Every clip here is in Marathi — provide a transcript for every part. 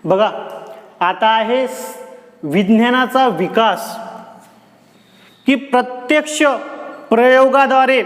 बघा, आता आहे विज्ञानाचा विकास, की प्रत्यक्ष प्रयोगाद्वारे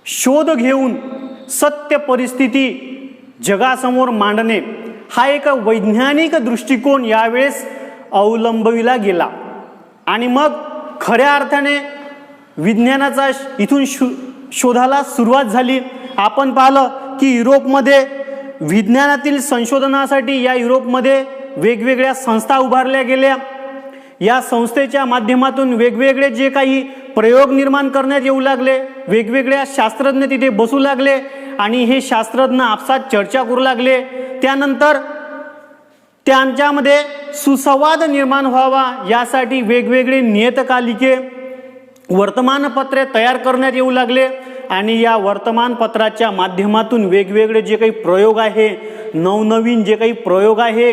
शोध घेऊन सत्य परिस्थिती जगासमोर मांडणे हा एक वैज्ञानिक दृष्टिकोन यावेळेस अवलंबविला गेला. आणि मग खऱ्या अर्थाने विज्ञानाचा इथून शोधाला सुरुवात झाली. आपण पाहिलं की युरोपमध्ये विज्ञानातील संशोधनासाठी या युरोपमध्ये वेगवेगळ्या संस्था उभारल्या गेल्या. या संस्थेच्या माध्यमातून वेगवेगळे जे काही प्रयोग निर्माण करण्यात येऊ लागले, वेगवेगळ्या शास्त्रज्ञ तिथे बसू लागले आणि हे शास्त्रज्ञ आपसात चर्चा करू लागले. त्यानंतर त्यांच्यामध्ये सुसंवाद निर्माण व्हावा यासाठी वेगवेगळे नियतकालिके, वर्तमानपत्रे तयार करण्यात येऊ लागले. आणि या वर्तमानपत्राच्या माध्यमातून वेगवेगळे जे काही प्रयोग आहे, नवनवीन जे काही प्रयोग आहे,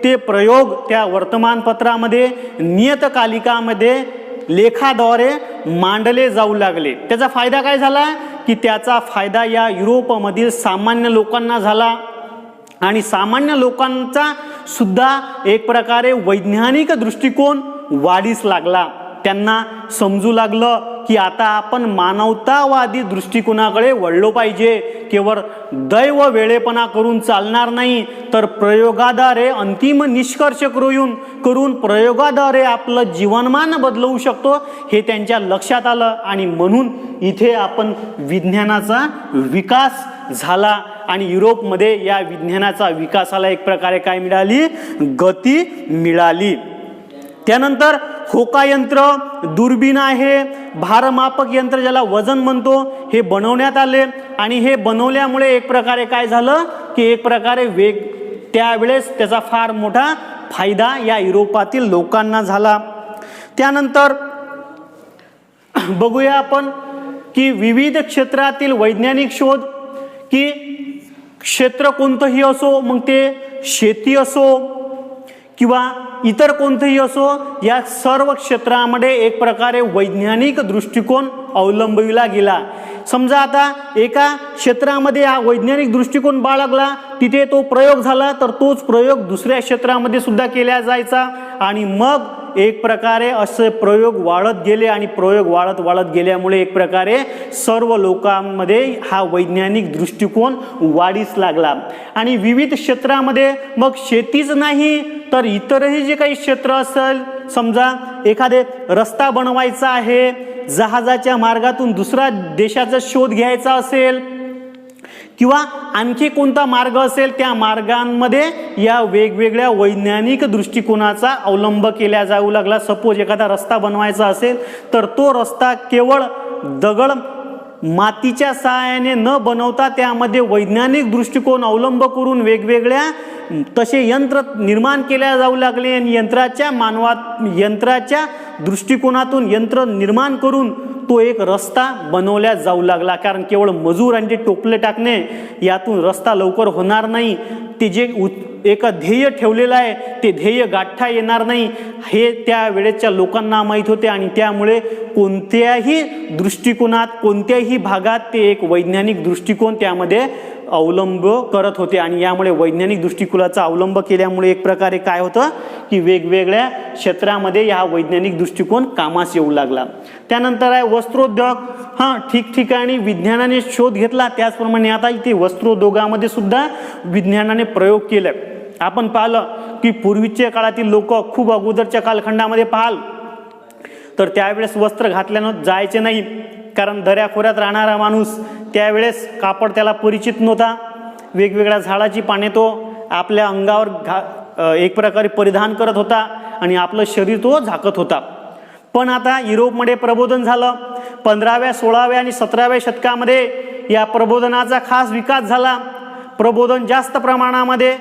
ते प्रयोग त्या वर्तमानपत्रामध्ये नियतकालिकामध्ये लेखाद्वारे मांडले जाऊ लागले. त्याचा फायदा काय झाला की त्याचा फायदा या युरोपमधील सामान्य लोकांना झाला. आणि सामान्य लोकांचा सुद्धा एक प्रकारे वैज्ञानिक दृष्टिकोन वाढीस लागला. त्यांना समजू लागलं की आता आपण मानवतावादी दृष्टिकोनाकडे वळलो पाहिजे. केवळ दैव वेळेपणा करून चालणार नाही, तर प्रयोगाद्वारे अंतिम निष्कर्ष करून प्रयोगाद्वारे आपलं जीवनमान बदलवू शकतो हे त्यांच्या लक्षात आलं. आणि म्हणून इथे आपण विज्ञानाचा विकास झाला आणि युरोपमध्ये या विज्ञानाचा विकासाला एक प्रकारे काय मिळाली, गती मिळाली. त्यानंतर होका यंत्र, दुर्बीण आहे, भारमापक यंत्र ज्याला वजन म्हणतो, हे बनवण्यात आले. आणि हे बनवल्यामुळे एक प्रकारे काय झालं की एक प्रकारे त्यावेळेस त्याचा फार मोठा फायदा या युरोपातील लोकांना झाला. त्यानंतर बघूया आपण की विविध क्षेत्रातील वैज्ञानिक शोध, की क्षेत्र कोणतंही असो, मग ते शेती असो किंवा इतर कोणतेही असो, या सर्व क्षेत्रामध्ये एक प्रकारे वैज्ञानिक दृष्टिकोन अवलंबविला गेला. समजा आता एका क्षेत्रामध्ये हा वैज्ञानिक दृष्टिकोन बाळगला, तिथे तो प्रयोग झाला, तर तोच प्रयोग दुसऱ्या क्षेत्रामध्ये सुद्धा केला जायचा. आणि मग एक प्रकारे असे प्रयोग वाढत गेले आणि प्रयोग वाढत गेल्यामुळे एक प्रकारे सर्व लोकांमध्ये हा वैज्ञानिक दृष्टिकोन वाढीस लागला. आणि विविध क्षेत्रामध्ये मग शेतीच नाही तर इतरही जे काही क्षेत्र असेल, समजा एखादे रस्ता बनवायचा आहे, जहाजाच्या मार्गातून दुसऱ्या देशाचा शोध घ्यायचा असेल किंवा आणखी कोणता मार्ग असेल, त्या मार्गांमध्ये या वेगवेगळ्या वैज्ञानिक दृष्टिकोनाचा अवलंब केला जाऊ लागला. सपोज एखादा रस्ता बनवायचा असेल तर तो रस्ता केवळ दगड मातीच्या सहाय्याने न बनवता त्यामध्ये वैज्ञानिक दृष्टिकोन अवलंब करून वेगवेगळ्या तसे यंत्र निर्माण केल्या जाऊ लागले. आणि यंत्राच्या दृष्टिकोनातून यंत्र निर्माण करून तो एक रस्ता बनवला जाऊ लागला. कारण केवळ मजूर आणि ते टोपले टाकणे यातून रस्ता लवकर होणार नाही. ते जे एक ध्येय ठेवलेलं आहे ते ध्येय गाठता येणार नाही हे त्या वेळेच्या लोकांना माहीत होते. आणि त्यामुळे कोणत्याही दृष्टिकोनात, कोणत्याही भागात ते एक वैज्ञानिक दृष्टिकोन त्यामध्ये अवलंब करत होते. आणि यामुळे वैज्ञानिक दृष्टिकोनाचा अवलंब केल्यामुळे एक प्रकारे काय होतं की वेगवेगळ्या क्षेत्रामध्ये हा वैज्ञानिक दृष्टिकोन कामास येऊ लागला. त्यानंतर आहे वस्त्रोद्योग. ठिकठिकाणी विज्ञानाने शोध घेतला, त्याचप्रमाणे आता इथे वस्त्रोद्योगामध्ये सुद्धा विज्ञानाने प्रयोग केले. आपण पाहिलं की पूर्वीच्या काळातील लोक, खूप अगोदरच्या कालखंडामध्ये पाहाल तर त्यावेळेस वस्त्र घातल्यानं जायचे नाही. कारण दऱ्याखोऱ्यात राहणारा माणूस त्यावेळेस कापड त्याला परिचित नव्हता. वेगवेगळ्या झाडाची पाने तो आपल्या अंगावर एक प्रकारे परिधान करत होता आणि आपलं शरीर तो झाकत होता. पण आता युरोपमध्ये प्रबोधन झालं. 15व्या, 16व्या आणि 17व्या शतकामध्ये या प्रबोधनाचा खास विकास झाला. प्रबोधन जास्त प्रमाणामध्ये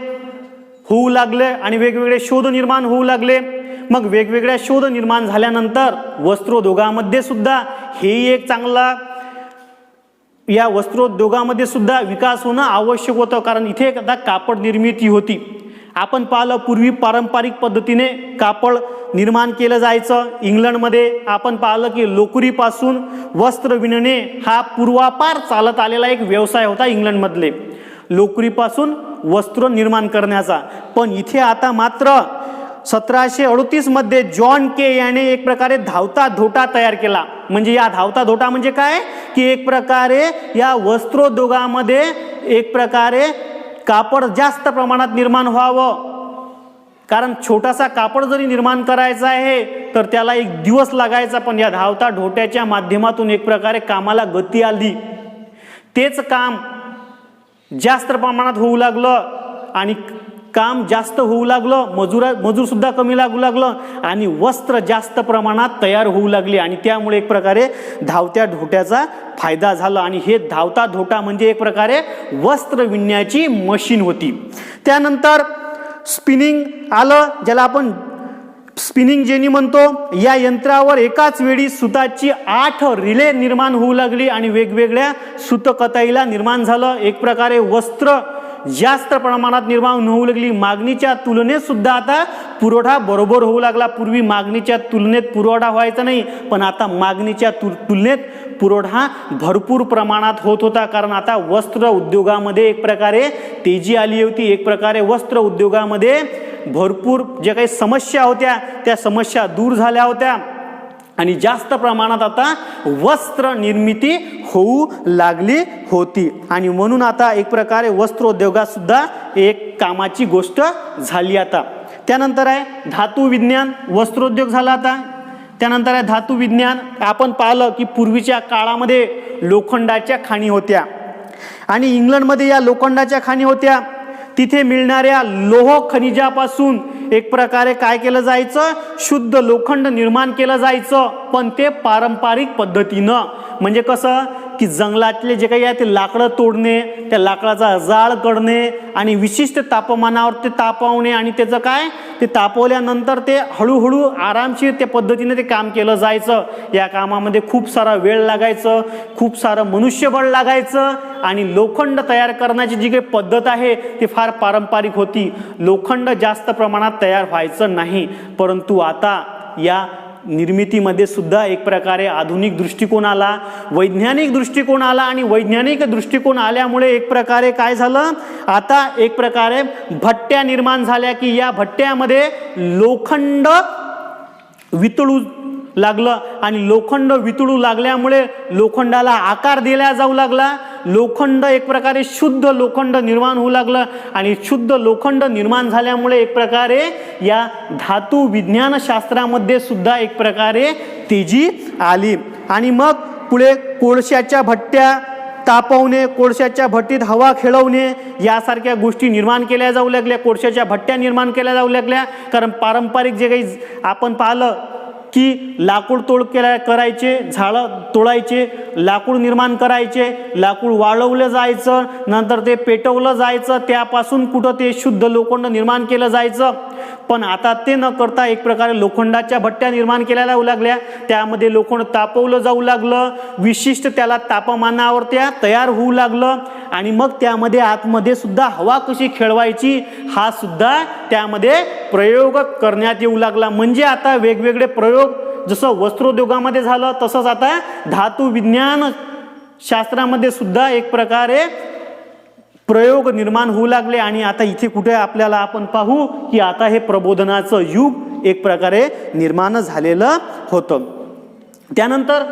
होऊ लागले आणि वेगवेगळे शोध निर्माण होऊ लागले. मग वेगवेगळ्या शोध निर्माण झाल्यानंतर वस्त्रोद्योगामध्ये सुद्धा हेही एक चांगला, या वस्त्रोद्योगामध्ये सुद्धा विकास होणं आवश्यक होतं. कारण इथे एकदा कापड निर्मिती होती. आपण पाहिलं पूर्वी पारंपरिक पद्धतीने कापड निर्माण केलं जायचं. इंग्लंडमध्ये आपण पाहिलं की लोकरीपासून वस्त्र विणणे हा पूर्वापार चालत आलेला एक व्यवसाय होता इंग्लंडमधले. लोकरीपासून वस्त्र निर्माण करण्याचा. पण इथे आता मात्र 1738 मध्ये जॉन के याने एक प्रकारे धावता धोटा तयार केला. म्हणजे या धावता धोटा म्हणजे काय की एक प्रकारे या वस्त्रोद्योगामध्ये एक प्रकारे कापड जास्त प्रमाणात निर्माण व्हावं. कारण छोटासा कापड जरी निर्माण करायचा आहे तर त्याला एक दिवस लागायचा, पण या धावता ढोट्याच्या माध्यमातून एक प्रकारे कामाला गती आली. तेच काम जास्त प्रमाणात होऊ लागलं आणि काम जास्त होऊ लागलं, मजूर सुद्धा कमी लागू लागलं आणि वस्त्र जास्त प्रमाणात तयार होऊ लागले आणि त्यामुळे एक प्रकारे धावत्या ढोट्याचा फायदा झाला. आणि हे धावता ढोटा म्हणजे एक प्रकारे वस्त्र विणण्याची मशीन होती. त्यानंतर स्पिनिंग आलं, ज्याला आपण स्पिनिंग जेनी म्हणतो. या यंत्रावर एकाच वेळी सुताची 8 रिले निर्माण होऊ लागली आणि वेगवेगळ्या सूतकताईला निर्माण झालं. एक प्रकारे वस्त्र जास्त प्रमाणात निर्माण होऊ लागली. मागणीच्या तुलनेत सुद्धा आता पुरवठा बरोबर होऊ लागला. पूर्वी मागणीच्या तुलनेत पुरवठा व्हायचा नाही, पण आता मागणीच्या तुलनेत पुरवठा भरपूर प्रमाणात होत होता. कारण आता वस्त्र उद्योगामध्ये एक प्रकारे तेजी आली होती. एक प्रकारे वस्त्र उद्योगामध्ये भरपूर जे काही समस्या होत्या त्या समस्या दूर झाल्या होत्या आणि जास्त प्रमाणात आता वस्त्र निर्मिती होऊ लागली होती. आणि म्हणून आता एक प्रकारे वस्त्रोद्योगात सुद्धा एक कामाची गोष्ट झाली. आता त्यानंतर आहे धातू विज्ञान. वस्त्रोद्योग झाला आता. त्यानंतर आहे धातू विज्ञान. आपण पाहिलं की पूर्वीच्या काळामध्ये लोखंडाच्या खाणी होत्या आणि इंग्लंडमध्ये या लोखंडाच्या खाणी होत्या. तिथे मिळणाऱ्या लोह खनिजापासून एक प्रकारे काय केलं जायचं, शुद्ध लोखंड निर्माण केलं जायचं. पण ते पारंपरिक पद्धतीनं, म्हणजे कसं की जंगलातले जे काही आहे ते लाकडं तोडणे, त्या लाकडाचा जाळ करणे आणि विशिष्ट तापमानावर ते तापवणे आणि त्याचं काय ते तापवल्यानंतर ते हळूहळू आरामशीर त्या पद्धतीने ते काम केलं जायचं. या कामामध्ये खूप सारा वेळ लागायचं, खूप सारं मनुष्यबळ लागायचं आणि लोखंड तयार करण्याची जी काही पद्धत आहे ती फार पारंपरिक होती. लोखंड जास्त प्रमाणात तयार व्हायचं नाही. परंतु आता या निर्मितीमध्ये सुद्धा एक प्रकारे आधुनिक दृष्टिकोन आला, वैज्ञानिक दृष्टिकोन आला आणि वैज्ञानिक दृष्टिकोन आल्यामुळे एक प्रकारे काय झालं, आता एक प्रकारे भट्ट्या निर्माण झाल्या की या भट्ट्यामध्ये लोखंड वितळू लागलं आणि लोखंड वितळू लागल्यामुळे लोखंडाला आकार दिला जाऊ लागला. लोखंड एक प्रकारे शुद्ध लोखंड निर्माण होऊ लागलं आणि शुद्ध लोखंड निर्माण झाल्यामुळे एक प्रकारे या धातू विज्ञान शास्त्रामध्ये सुद्धा एक प्रकारे तेजी आली. आणि मग पुढे कोळशाच्या भट्ट्या तापवणे, कोळशाच्या भट्टीत हवा खेळवणे यासारख्या गोष्टी निर्माण केल्या जाऊ लागल्या. कोळशाच्या भट्ट्या निर्माण केल्या जाऊ लागल्या. कारण पारंपरिक जे काही आपण पाहिलं की लाकूड तोड करायचे, झाडं तोडायचे, लाकूड निर्माण करायचे, लाकूड वाळवलं जायचं, नंतर ते पेटवलं जायचं, त्यापासून कुठं ते शुद्ध लोखंड निर्माण केलं जायचं. पण आता ते न करता एक प्रकारे लोखंडाच्या भट्ट्या निर्माण केल्या जाऊ लागल्या. त्यामध्ये लोखंड तापवलं जाऊ लागलं, विशिष्ट त्याला तापमानावर त्या तयार होऊ लागलं आणि मग त्यामध्ये आतमध्ये सुद्धा हवा कशी खेळवायची हा सुद्धा त्यामध्ये प्रयोग करण्यात येऊ लागला. म्हणजे आता वेगवेगळे प्रयोग जसं वस्त्रोद्योगामध्ये झालं तसंच आता धातू विज्ञान शास्त्रामध्ये सुद्धा एक प्रकारे प्रयोग निर्माण होऊ लागले. आणि आता इथे कुठे आपल्याला आपण पाहू की आता हे प्रबोधनाचं युग एक प्रकारे निर्माण झालेलं होतं. त्यानंतर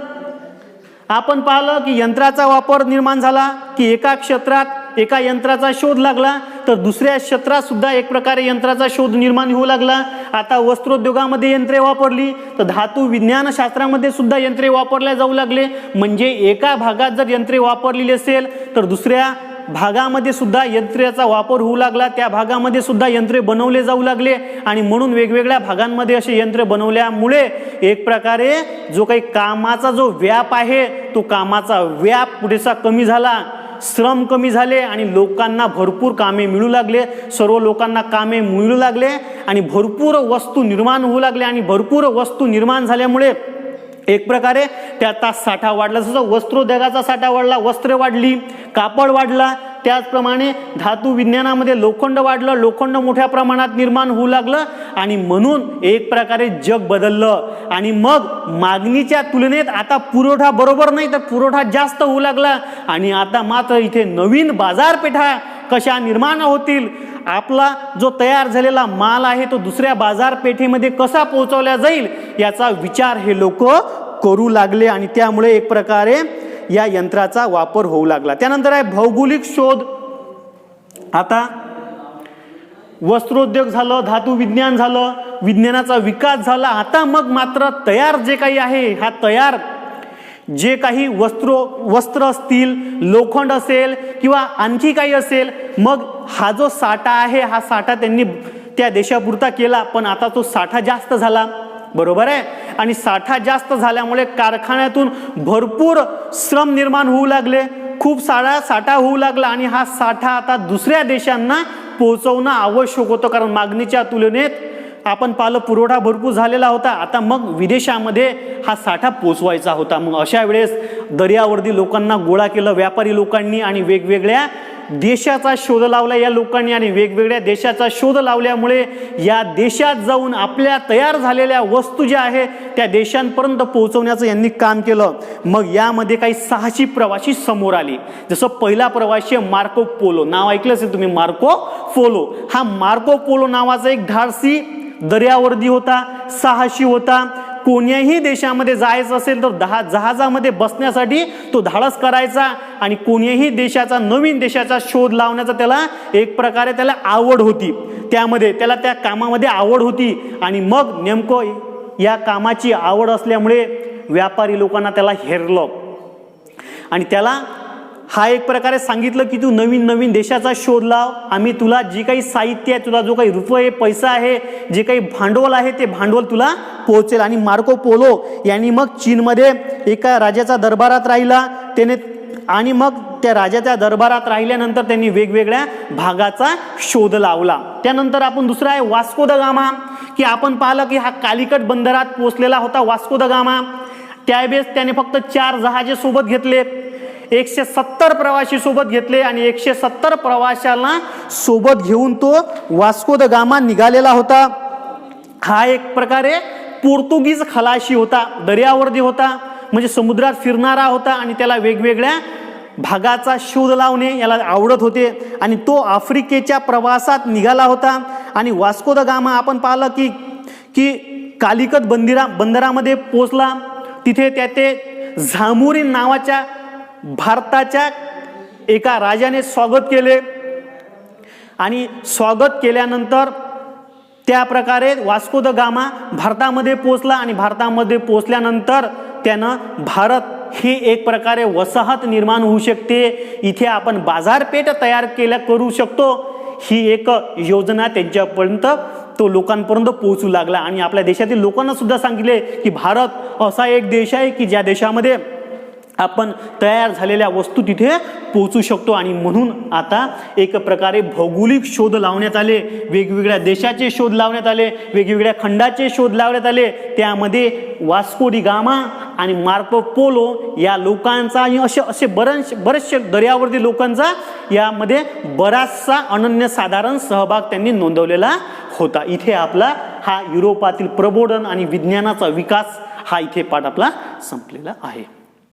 आपण पाहिलं की यंत्राचा वापर निर्माण झाला की एका क्षेत्रात एका यंत्राचा शोध लागला तर दुसऱ्या क्षेत्रात सुद्धा एक प्रकारे यंत्राचा शोध निर्माण होऊ लागला. आता वस्त्रोद्योगामध्ये यंत्रे वापरली तर धातू विज्ञान शास्त्रामध्ये सुद्धा यंत्रे वापरल्या जाऊ लागले. म्हणजे एका भागात जर यंत्रे वापरलेली असेल तर दुसऱ्या भागामध्ये सुद्धा यंत्राचा वापर होऊ लागला. त्या भागामध्ये सुद्धा यंत्रे बनवले जाऊ लागले आणि म्हणून वेगवेगळ्या भागांमध्ये असे यंत्रे बनवल्यामुळे एक प्रकारे जो काही कामाचा जो व्याप आहे तो कामाचा व्याप पुरेसा कमी झाला, श्रम कमी झाले आणि लोकांना भरपूर कामे मिळू लागले. सर्व लोकांना कामे मिळू लागले आणि भरपूर वस्तू निर्माण होऊ लागले आणि भरपूर वस्तू निर्माण झाल्यामुळे एक प्रकारे त्याचा साठा वाढला. जसं वस्त्रोद्योगाचा साठा वाढला, वस्त्रे वाढली, कापड वाढला, त्याचप्रमाणे धातू विज्ञानामध्ये लोखंड वाढलं, लोखंड मोठ्या प्रमाणात निर्माण होऊ लागलं आणि म्हणून एक प्रकारे जग बदललं. आणि मग मागणीच्या तुलनेत आता पुरवठा बरोबर नाही तर पुरवठा जास्त होऊ लागला आणि आता मात्र इथे नवीन बाजारपेठा कशा निर्माण होतील, आपला जो तयार झालेला माल आहे तो दुसऱ्या बाजारपेठेमध्ये कसा पोहोचवला जाईल याचा विचार हे लोक करू लागले आणि त्यामुळे एक प्रकारे या यंत्राचा वापर होऊ लागला. त्यानंतर आहे भौगोलिक शोध. आता वस्त्रोद्योग झालं, धातू विज्ञान झालं, विज्ञानाचा विकास झाला. आता मग मात्र तयार जे काही आहे, हा तयार जे काही वस्त्र असतील, लोखंड असेल किंवा आणखी काही असेल, मग हा जो साठा आहे हा साठा त्यांनी त्या देशापुरता केला, पण आता तो साठा जास्त झाला, बरोबर आहे. आणि साठा जास्त झाल्यामुळे कारखान्यातून भरपूर श्रम निर्माण होऊ लागले, खूप सारा साठा होऊ लागला आणि हा साठा आता दुसऱ्या देशांना पोहोचवणं आवश्यक होतं, कारण मागणीच्या तुलनेत आपण पाहिलं पुरवठा भरपूर झालेला होता. आता मग विदेशामध्ये हा साठा पोचवायचा होता. मग अशा वेळेस दर्यावर्दी लोकांना गोळा केलं व्यापारी लोकांनी आणि वेगवेगळ्या देशाचा शोध लावला या लोकांनी आणि वेगवेगळ्या देशाचा शोध लावल्यामुळे या देशात जाऊन आपल्या तयार झालेल्या वस्तू ज्या आहे त्या देशांपर्यंत पोहोचवण्याचं यांनी काम केलं. मग यामध्ये काही साहसी प्रवासी समोर आले. जसं पहिला प्रवासी मार्को पोलो, नाव ऐकलं असेल तुम्ही, मार्को पोलो. हा मार्को पोलो नावाचा एक धाडसी दर्यावर्दी होता, साहसी होता. कोण्याही देशामध्ये जायचं असेल तर जहाजामध्ये बसण्यासाठी तो धाडस करायचा आणि कोण्याही देशाचा, नवीन देशाचा शोध लावण्याचा त्याला एक प्रकारे त्याला आवड होती, त्यामध्ये त्याला त्या कामामध्ये आवड होती. आणि मग नेमकं या कामाची आवड असल्यामुळे व्यापारी लोकांना त्याला हेरलं आणि त्याला हा एक प्रकारे सांगितलं की तू नवीन नवीन देशाचा शोध लाव, आम्ही तुला जी काही साहित्य आहे, तुला जो काही रुपये पैसा आहे, जे काही भांडवल आहे ते भांडवल तुला पोहोचेल. आणि मार्को पोलो यांनी मग चीनमध्ये एका राजाच्या दरबारात राहिला त्याने, आणि मग त्या राजाच्या दरबारात राहिल्यानंतर त्यांनी वेगवेगळ्या भागाचा शोध लावला. त्यानंतर आपण दुसरा आहे वास्को द गामा, की आपण पाहिलं की हा कालिकट बंदरात पोहोचलेला होता वास्को द गामा. त्यावेळेस त्याने फक्त 4 जहाजे सोबत घेतले, 170 प्रवासी सोबत घेतले आणि 170 प्रवाशांना सोबत घेऊन तो वास्को द गामा निघालेला होता. हा एक प्रकारे पोर्तुगीज खलाशी होता, दर्यावर्दी होता, म्हणजे समुद्रात फिरणारा होता आणि त्याला वेगवेगळ्या भागाचा शोध लावणे याला आवडत होते आणि तो आफ्रिकेच्या प्रवासात निघाला होता. आणि वास्को द गामा आपण पाहिलं की कालिकत बंदरामध्ये पोचला. तिथे ते झामुरीन नावाच्या भारताच्या एका राजाने स्वागत केले आणि स्वागत केल्यानंतर त्या प्रकारे वास्को द गामा भारतामध्ये पोहोचला आणि भारतामध्ये पोहोचल्यानंतर त्यानं भारत ही एक प्रकारे वसाहत निर्माण होऊ शकते, इथे आपण बाजारपेठ तयार करू शकतो, ही एक योजना त्यांच्यापर्यंत तो लोकांपर्यंत पोहोचू लागला. आणि आपल्या देशातील लोकांना सुद्धा सांगितले की भारत असा एक देश आहे की ज्या देशामध्ये आपण तयार झालेल्या वस्तू तिथे पोहोचू शकतो. आणि म्हणून आता एक प्रकारे भौगोलिक शोध लावण्यात आले, वेगवेगळ्या देशाचे शोध लावण्यात आले, वेगवेगळ्या खंडाचे शोध लावण्यात आले. त्यामध्ये वास्को डी गामा आणि मार्को पोलो या लोकांचा आणि असे बरेचसे दर्यावर्दी लोकांचा यामध्ये बराचसा अनन्यसाधारण सहभाग त्यांनी नोंदवलेला होता. इथे आपला हा युरोपातील प्रबोधन आणि विज्ञानाचा विकास हा इथे पाठ आपला संपलेला आहे.